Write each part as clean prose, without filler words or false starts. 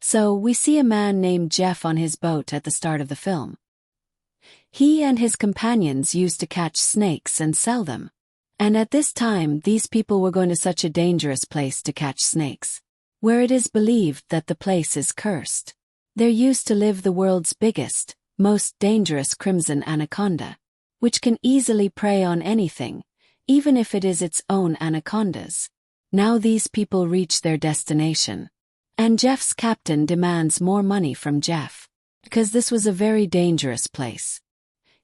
So, we see a man named Jeff on his boat at the start of the film. He and his companions used to catch snakes and sell them. And at this time, these people were going to such a dangerous place to catch snakes, where it is believed that the place is cursed. There used to live the world's biggest, most dangerous crimson anaconda, which can easily prey on anything, even if it is its own anacondas. Now these people reach their destination, and Jeff's captain demands more money from Jeff, because this was a very dangerous place.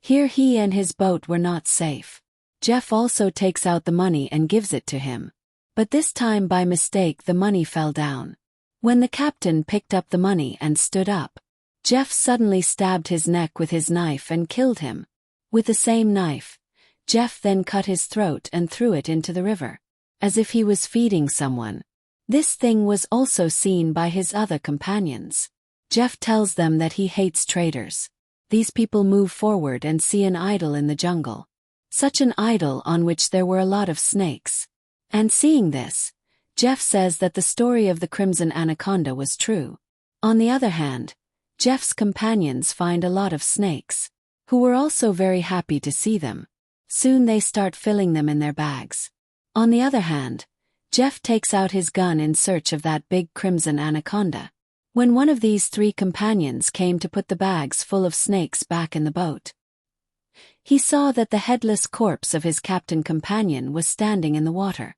Here he and his boat were not safe. Jeff also takes out the money and gives it to him. But this time by mistake the money fell down. When the captain picked up the money and stood up, Jeff suddenly stabbed his neck with his knife and killed him. With the same knife, Jeff then cut his throat and threw it into the river, as if he was feeding someone. This thing was also seen by his other companions. Jeff tells them that he hates traitors. These people move forward and see an idol in the jungle. Such an idol on which there were a lot of snakes. And seeing this, Jeff says that the story of the crimson anaconda was true. On the other hand, Jeff's companions find a lot of snakes, who were also very happy to see them. Soon they start filling them in their bags. On the other hand, Jeff takes out his gun in search of that big crimson anaconda. When one of these three companions came to put the bags full of snakes back in the boat, he saw that the headless corpse of his captain companion was standing in the water.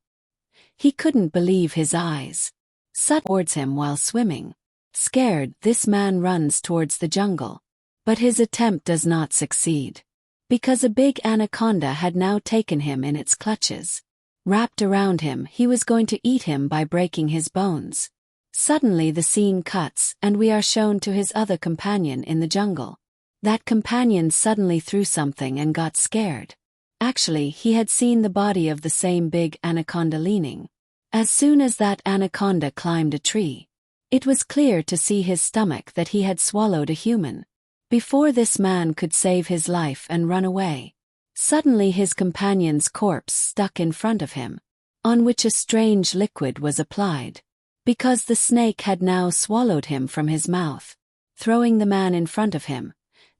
He couldn't believe his eyes. Suddenly towards him while swimming. Scared, this man runs towards the jungle. But his attempt does not succeed, because a big anaconda had now taken him in its clutches. Wrapped around him, he was going to eat him by breaking his bones. Suddenly the scene cuts, and we are shown to his other companion in the jungle. That companion suddenly threw something and got scared. Actually, he had seen the body of the same big anaconda leaning. As soon as that anaconda climbed a tree, it was clear to see his stomach that he had swallowed a human. Before this man could save his life and run away, suddenly his companion's corpse stuck in front of him, on which a strange liquid was applied, because the snake had now swallowed him from his mouth. Throwing the man in front of him,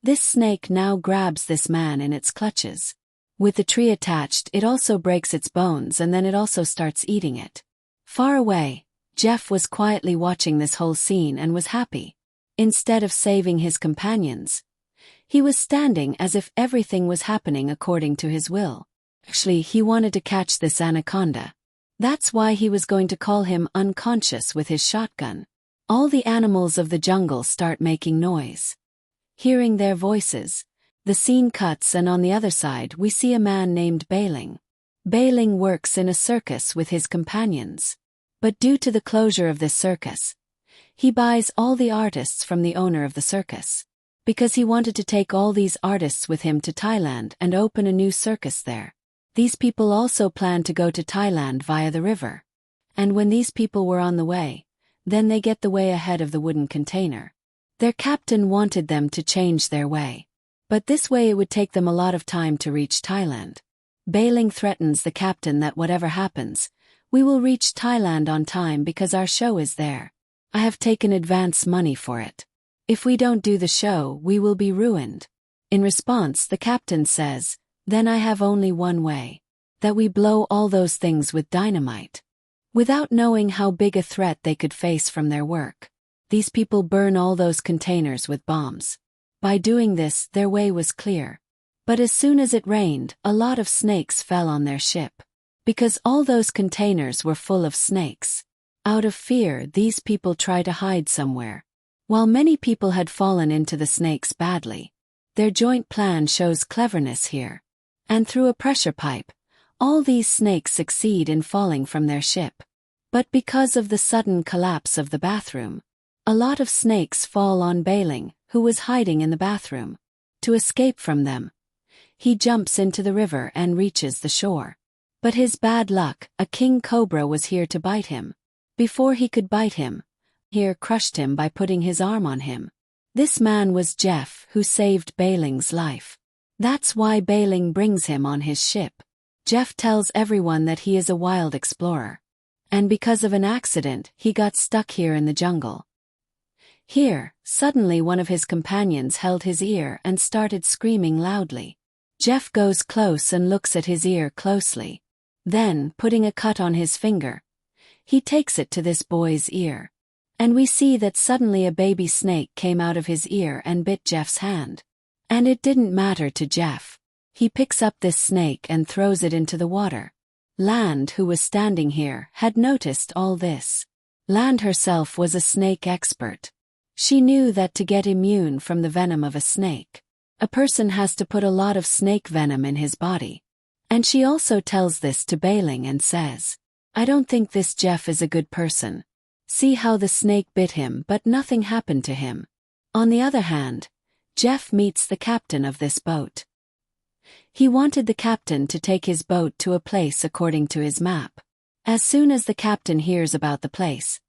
this snake now grabs this man in its clutches. With the tree attached, it also breaks its bones and then it also starts eating it. Far away, Jeff was quietly watching this whole scene and was happy. Instead of saving his companions, he was standing as if everything was happening according to his will. Actually, he wanted to catch this anaconda. That's why he was going to call him unconscious with his shotgun. All the animals of the jungle start making noise. Hearing their voices, the scene cuts, and on the other side we see a man named Bailing. Bailing works in a circus with his companions. But due to the closure of this circus, he buys all the artists from the owner of the circus, because he wanted to take all these artists with him to Thailand and open a new circus there. These people also planned to go to Thailand via the river. And when these people were on the way, then they get the way ahead of the wooden container. Their captain wanted them to change their way, but this way it would take them a lot of time to reach Thailand. Bailing threatens the captain that whatever happens, we will reach Thailand on time because our show is there. I have taken advance money for it. If we don't do the show, we will be ruined. In response, the captain says, then I have only one way. That we blow all those things with dynamite. Without knowing how big a threat they could face from their work, these people burn all those containers with bombs. By doing this, their way was clear. But as soon as it rained, a lot of snakes fell on their ship, because all those containers were full of snakes. Out of fear, these people try to hide somewhere. While many people had fallen into the snakes badly, their joint plan shows cleverness here. And through a pressure pipe, all these snakes succeed in falling from their ship. But because of the sudden collapse of the bathroom, a lot of snakes fall on Bailing, who was hiding in the bathroom. To escape from them, he jumps into the river and reaches the shore. But his bad luck, a king cobra was here to bite him. Before he could bite him, here crushed him by putting his arm on him. This man was Jeff, who saved Bailing's life. That's why Bailing brings him on his ship. Jeff tells everyone that he is a wild explorer. And because of an accident, he got stuck here in the jungle. Here, suddenly one of his companions held his ear and started screaming loudly. Jeff goes close and looks at his ear closely. Then, putting a cut on his finger, he takes it to this boy's ear. And we see that suddenly a baby snake came out of his ear and bit Jeff's hand. And it didn't matter to Jeff. He picks up this snake and throws it into the water. Land, who was standing here, had noticed all this. Land herself was a snake expert. She knew that to get immune from the venom of a snake, a person has to put a lot of snake venom in his body. And she also tells this to Bailing and says, "I don't think this Jeff is a good person. See how the snake bit him but nothing happened to him." On the other hand, Jeff meets the captain of this boat. He wanted the captain to take his boat to a place according to his map. As soon as the captain hears about the place,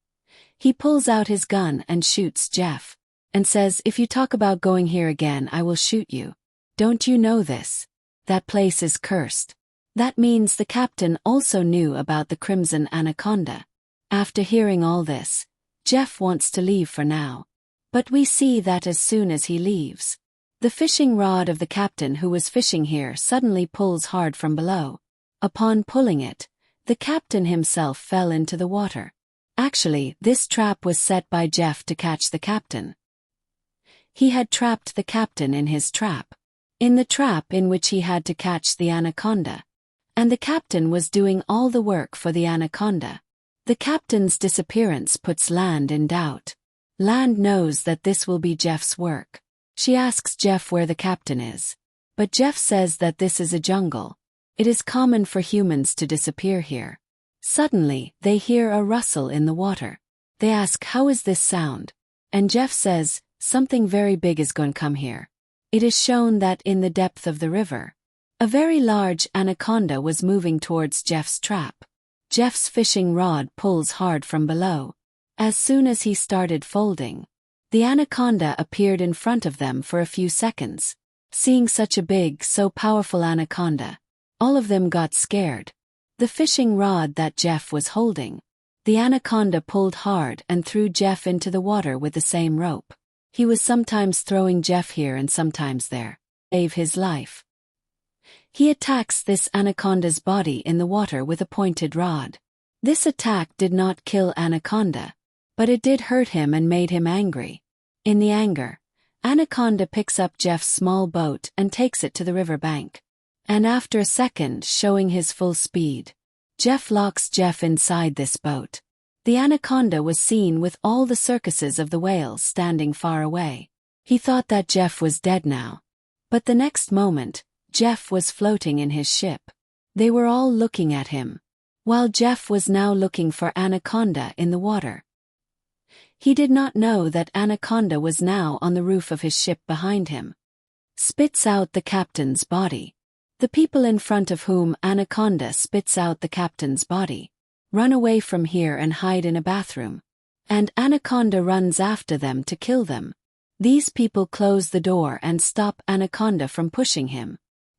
he pulls out his gun and shoots Jeff, and says, "If you talk about going here again, I will shoot you. Don't you know this? That place is cursed." That means the captain also knew about the Crimson Anaconda. After hearing all this, Jeff wants to leave for now. But we see that as soon as he leaves, the fishing rod of the captain who was fishing here suddenly pulls hard from below. Upon pulling it, the captain himself fell into the water. Actually, this trap was set by Jeff to catch the captain. He had trapped the captain in his trap. In the trap in which he had to catch the anaconda. And the captain was doing all the work for the anaconda. The captain's disappearance puts Land in doubt. Land knows that this will be Jeff's work. She asks Jeff where the captain is. But Jeff says that this is a jungle. It is common for humans to disappear here. Suddenly, they hear a rustle in the water. They ask, "How is this sound?" And Jeff says, "Something very big is going to come here." It is shown that in the depth of the river, a very large anaconda was moving towards Jeff's trap. Jeff's fishing rod pulls hard from below. As soon as he started folding, the anaconda appeared in front of them for a few seconds. Seeing such a big, so powerful anaconda, all of them got scared. The fishing rod that Jeff was holding, the anaconda pulled hard and threw Jeff into the water with the same rope. He was sometimes throwing Jeff here and sometimes there. Save his life. He attacks this anaconda's body in the water with a pointed rod. This attack did not kill Anaconda, but it did hurt him and made him angry. In the anger, Anaconda picks up Jeff's small boat and takes it to the river bank. And after a second showing his full speed, Jeff locks Jeff inside this boat. The anaconda was seen with all the circuses of the whales standing far away. He thought that Jeff was dead now. But the next moment, Jeff was floating in his ship. They were all looking at him, while Jeff was now looking for Anaconda in the water. He did not know that Anaconda was now on the roof of his ship behind him. Spits out the captain's body. The people in front of whom Anaconda spits out the captain's body run away from here and hide in a bathroom. And Anaconda runs after them to kill them. These people close the door and stop Anaconda from pushing him.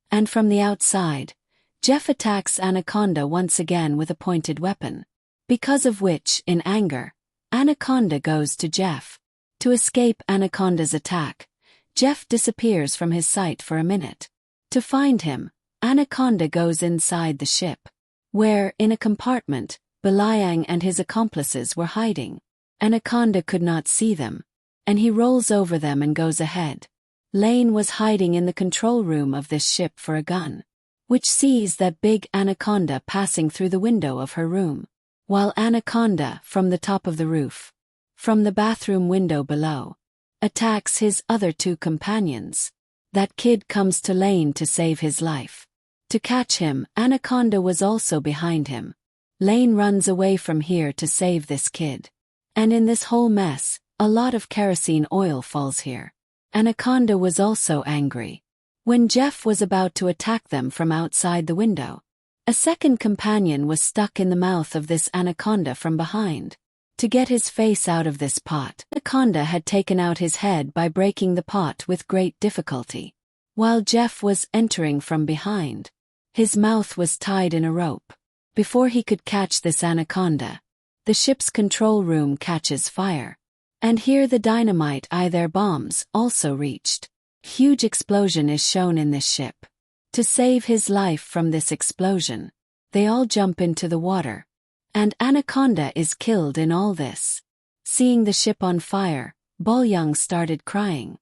And from the outside, Jeff attacks Anaconda once again with a pointed weapon. Because of which, in anger, Anaconda goes to Jeff. To escape Anaconda's attack, Jeff disappears from his sight for a minute. To find him, Anaconda goes inside the ship, where, in a compartment, Beliang and his accomplices were hiding. Anaconda could not see them, and he rolls over them and goes ahead. Lane was hiding in the control room of this ship for a gun, which sees that big Anaconda passing through the window of her room, while Anaconda, from the top of the roof, from the bathroom window below, attacks his other two companions. That kid comes to Lane to save his life. To catch him, Anaconda was also behind him. Lane runs away from here to save this kid. And in this whole mess, a lot of kerosene oil falls here. Anaconda was also angry. When Jeff was about to attack them from outside the window, a second companion was stuck in the mouth of this Anaconda from behind. To get his face out of this pot, Anaconda had taken out his head by breaking the pot with great difficulty. While Jeff was entering from behind, his mouth was tied in a rope. Before he could catch this Anaconda, the ship's control room catches fire. And here the dynamite their bombs also reached. Huge explosion is shown in this ship. To save his life from this explosion, they all jump into the water. And Anaconda is killed in all this. Seeing the ship on fire, Balyang started crying.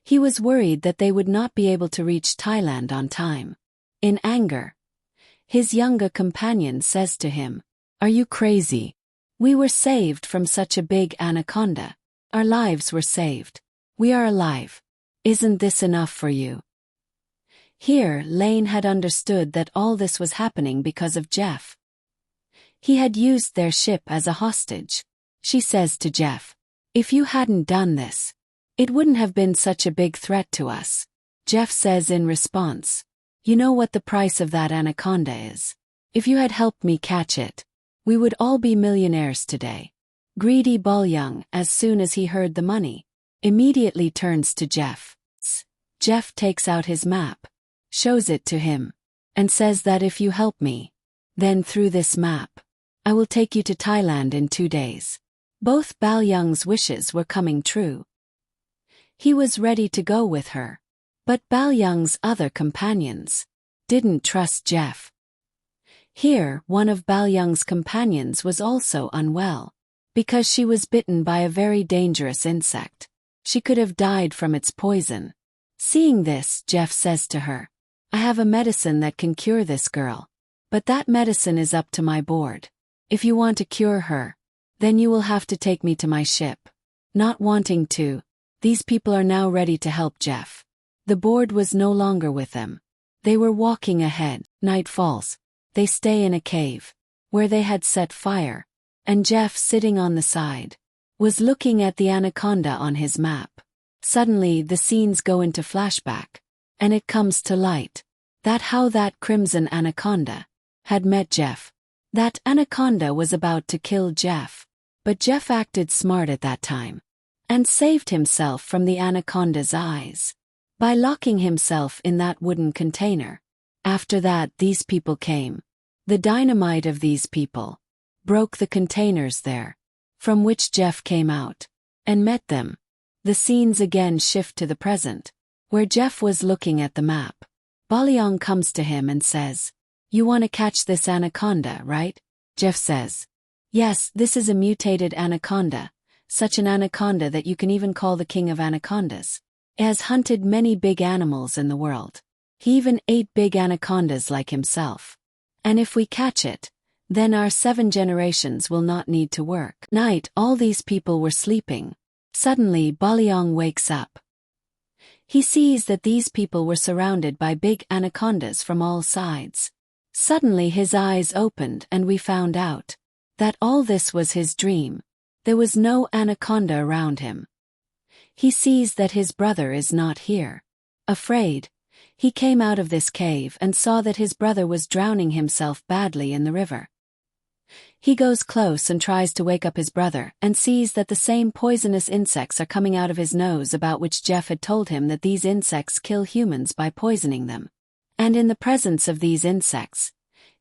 He was worried that they would not be able to reach Thailand on time. In anger, his younger companion says to him, "Are you crazy? We were saved from such a big anaconda. Our lives were saved. We are alive. Isn't this enough for you?" Here, Lane had understood that all this was happening because of Jeff. He had used their ship as a hostage. She says to Jeff, "If you hadn't done this, it wouldn't have been such a big threat to us." Jeff says in response, "You know what the price of that anaconda is. If you had helped me catch it, we would all be millionaires today." Greedy Balyang, as soon as he heard the money, immediately turns to Jeff. Jeff takes out his map, shows it to him, and says that if you help me, then through this map, I will take you to Thailand in 2 days. Both Balyang's wishes were coming true. He was ready to go with her. But Balyang's other companions didn't trust Jeff. Here, one of Balyang's companions was also unwell, because she was bitten by a very dangerous insect. She could have died from its poison. Seeing this, Jeff says to her, "I have a medicine that can cure this girl, but that medicine is up to my board. If you want to cure her, then you will have to take me to my ship." Not wanting to, these people are now ready to help Jeff. The board was no longer with them. They were walking ahead. Night falls. They stay in a cave, where they had set fire, and Jeff, sitting on the side, was looking at the anaconda on his map. Suddenly the scenes go into flashback, and it comes to light how that crimson anaconda had met Jeff. That anaconda was about to kill Jeff, but Jeff acted smart at that time, and saved himself from the anaconda's eyes by locking himself in that wooden container. After that, these people came. The dynamite of these people broke the containers there, from which Jeff came out, and met them. The scenes again shift to the present, where Jeff was looking at the map. Balyang comes to him and says, "You want to catch this anaconda, right?" Jeff says, "Yes, this is a mutated anaconda, such an anaconda that you can even call the king of anacondas. It has hunted many big animals in the world. He even ate big anacondas like himself. And if we catch it, then our 7 generations will not need to work." Night, all these people were sleeping. Suddenly, Balyang wakes up. He sees that these people were surrounded by big anacondas from all sides. Suddenly his eyes opened and we found out that all this was his dream. There was no anaconda around him. He sees that his brother is not here. Afraid, he came out of this cave and saw that his brother was drowning himself badly in the river. He goes close and tries to wake up his brother and sees that the same poisonous insects are coming out of his nose, about which Jeff had told him that these insects kill humans by poisoning them. And in the presence of these insects,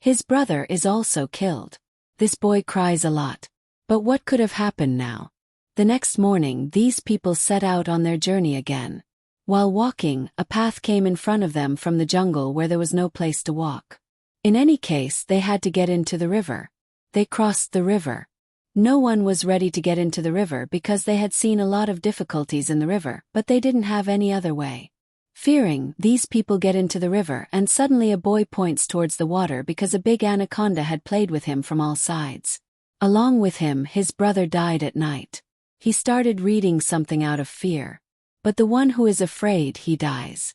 his brother is also killed. This boy cries a lot. But what could have happened now? The next morning, these people set out on their journey again. While walking, a path came in front of them from the jungle where there was no place to walk. In any case, they had to get into the river. They crossed the river. No one was ready to get into the river because they had seen a lot of difficulties in the river, but they didn't have any other way. Fearing, these people get into the river, and suddenly a boy points towards the water because a big anaconda had played with him from all sides. Along with him, his brother died at night. He started reading something out of fear. But the one who is afraid, he dies.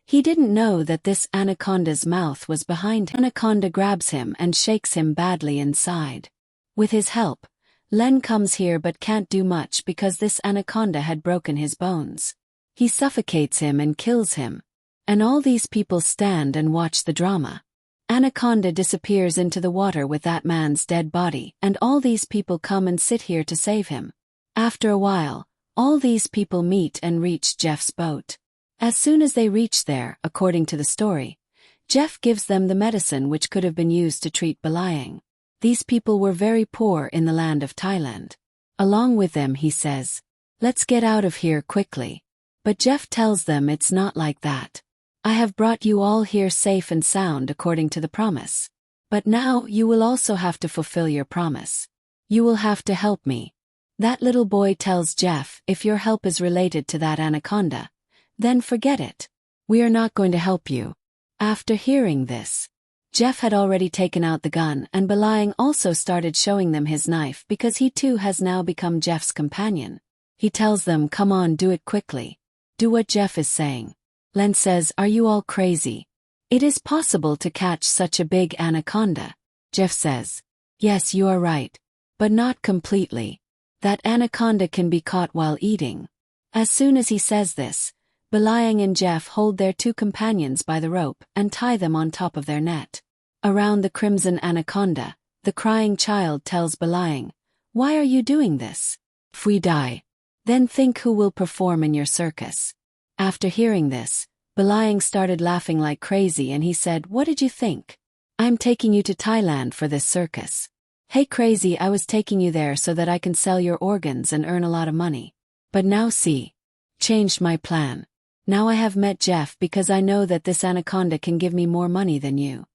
He didn't know that this anaconda's mouth was behind him. Anaconda grabs him and shakes him badly inside. With his help, Len comes here but can't do much because this anaconda had broken his bones. He suffocates him and kills him. And all these people stand and watch the drama. Anaconda disappears into the water with that man's dead body, and all these people come and sit here to save him. After a while, all these people meet and reach Jeff's boat. As soon as they reach there, according to the story, Jeff gives them the medicine which could have been used to treat Balyang. These people were very poor in the land of Thailand. Along with them, he says, "Let's get out of here quickly." But Jeff tells them it's not like that. "I have brought you all here safe and sound according to the promise. But now you will also have to fulfill your promise. You will have to help me." That little boy tells Jeff, "If your help is related to that anaconda, then forget it. We are not going to help you." After hearing this, Jeff had already taken out the gun, and Belaying also started showing them his knife because he too has now become Jeff's companion. He tells them, "Come on, do it quickly. Do what Jeff is saying." Len says, "Are you all crazy? It is possible to catch such a big anaconda." Jeff says, "Yes, you are right. But not completely. That anaconda can be caught while eating." As soon as he says this, Belaying and Jeff hold their two companions by the rope and tie them on top of their net. Around the crimson anaconda, the crying child tells Belaying, "Why are you doing this? If we die, then think who will perform in your circus." After hearing this, Belaying started laughing like crazy and he said, "What did you think? I'm taking you to Thailand for this circus. Hey crazy, I was taking you there so that I can sell your organs and earn a lot of money. But now see, changed my plan. Now I have met Jeff because I know that this anaconda can give me more money than you."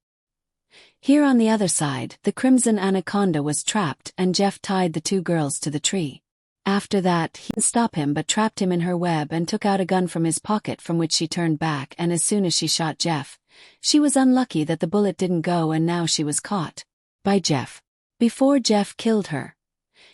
Here on the other side, the crimson anaconda was trapped and Jeff tied the two girls to the tree. After that, he didn't stop him but trapped him in her web and took out a gun from his pocket from which she turned back, and as soon as she shot Jeff, she was unlucky that the bullet didn't go and now she was caught by Jeff before Jeff killed her.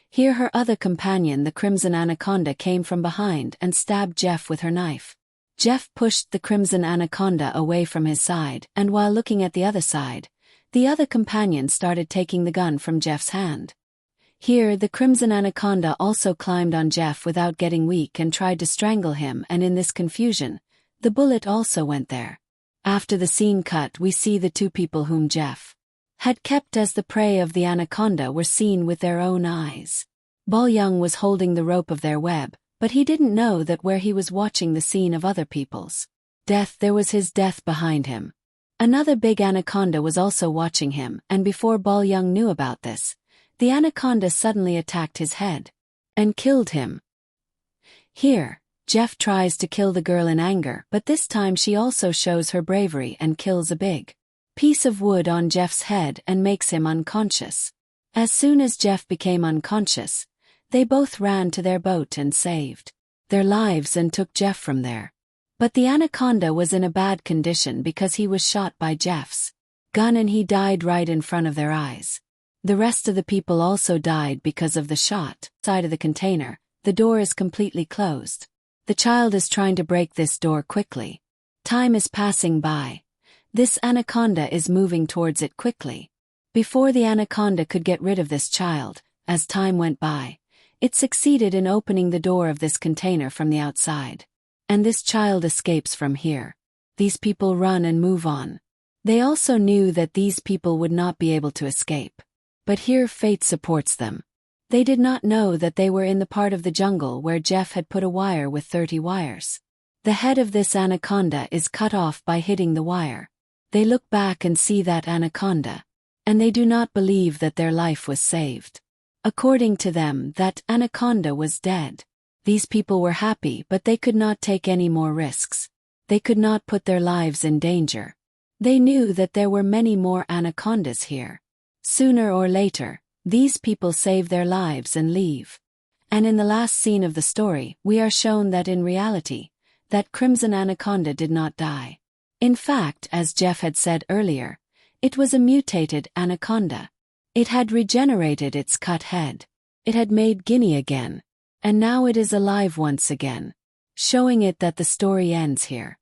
Here her other companion, the crimson anaconda, came from behind and stabbed Jeff with her knife. Jeff pushed the crimson anaconda away from his side, and while looking at the other side, the other companion started taking the gun from Jeff's hand. Here the crimson anaconda also climbed on Jeff without getting weak and tried to strangle him, and in this confusion, the bullet also went there. After the scene cut, we see the two people whom Jeff had kept as the prey of the anaconda were seen with their own eyes. Bol Young was holding the rope of their web, but he didn't know that where he was watching the scene of other people's death, there was his death behind him. Another big anaconda was also watching him, and before Bol Young knew about this, the anaconda suddenly attacked his head and killed him. Here, Jeff tries to kill the girl in anger, but this time she also shows her bravery and kills a big piece of wood on Jeff's head and makes him unconscious. As soon as Jeff became unconscious, they both ran to their boat and saved their lives and took Jeff from there. But the anaconda was in a bad condition because he was shot by Jeff's gun and he died right in front of their eyes. The rest of the people also died because of the shot. Side of the container, the door is completely closed. The child is trying to break this door quickly. Time is passing by. This anaconda is moving towards it quickly. Before the anaconda could get rid of this child, as time went by, it succeeded in opening the door of this container from the outside. And this child escapes from here. These people run and move on. They also knew that these people would not be able to escape. But here fate supports them. They did not know that they were in the part of the jungle where Jeff had put a wire with 30 wires. The head of this anaconda is cut off by hitting the wire. They look back and see that anaconda, and they do not believe that their life was saved. According to them, that anaconda was dead. These people were happy, but they could not take any more risks. They could not put their lives in danger. They knew that there were many more anacondas here. Sooner or later, these people save their lives and leave. And in the last scene of the story, we are shown that in reality, that crimson anaconda did not die. In fact, as Jeff had said earlier, it was a mutated anaconda. It had regenerated its cut head. It had made guinea again. And now it is alive once again, showing it that the story ends here.